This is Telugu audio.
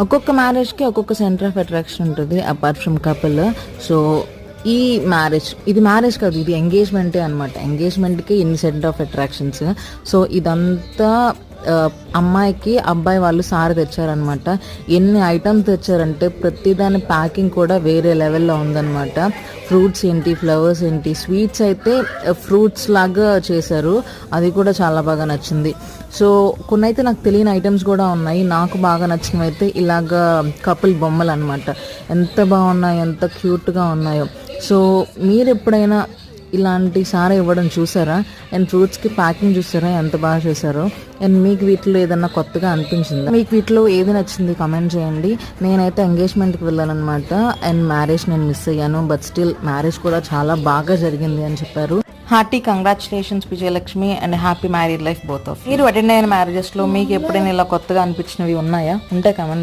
ఒక్కొక్క మ్యారేజ్కి ఒక్కొక్క సెంటర్ ఆఫ్ అట్రాక్షన్ ఉంటుంది అపార్ట్ ఫ్రమ్ కపుల్. సో ఈ మ్యారేజ్, ఇది మ్యారేజ్ కాదు, ఇది ఎంగేజ్మెంటే అనమాట. ఎంగేజ్మెంట్కి ఇన్ని సెంటర్ ఆఫ్ అట్రాక్షన్స్. సో ఇదంతా అమ్మాయికి అబ్బాయి వాళ్ళు సారి తెచ్చారనమాట. ఎన్ని ఐటమ్స్ తెచ్చారంటే ప్రతిదాని ప్యాకింగ్ కూడా వేరే లెవెల్లో ఉందన్నమాట. ఫ్రూట్స్ ఏంటి, ఫ్లవర్స్ ఏంటి, స్వీట్స్ అయితే ఫ్రూట్స్ లాగా చేశారు, అది కూడా చాలా బాగా నచ్చింది. సో కొన్ని అయితే నాకు తెలియని ఐటమ్స్ కూడా ఉన్నాయి. నాకు బాగా నచ్చినవి అయితే ఇలాగా కపుల్ బొమ్మలు అనమాట. ఎంత బాగున్నాయో, ఎంత క్యూట్గా ఉన్నాయో. సో మీరు ఎప్పుడైనా ఇలాంటి సారీ ఇవ్వడం చూసారా? అండ్ ఫ్రూట్స్కి ప్యాకింగ్ చూసారా ఎంత బాగా చేశారో? అండ్ మీకు వీటిలో ఏదన్నా కొత్తగా అనిపించిందా? మీకు వీటిలో ఏది నచ్చింది కమెంట్ చేయండి. నేనైతే ఎంగేజ్మెంట్కి వెళ్ళానమాట అండ్ మ్యారేజ్ నేను మిస్ అయ్యాను. బట్ స్టిల్ మ్యారేజ్ కూడా చాలా బాగా జరిగింది అని చెప్పారు. Hearty congratulations Vijayalakshmi and happy married life both of. మీరు అటెండ్ అయిన మ్యారేజెస్లో మీకు ఎప్పుడైనా ఇలా కొత్తగా అనిపించినవి ఉన్నాయా? ఉంటే కమెంట్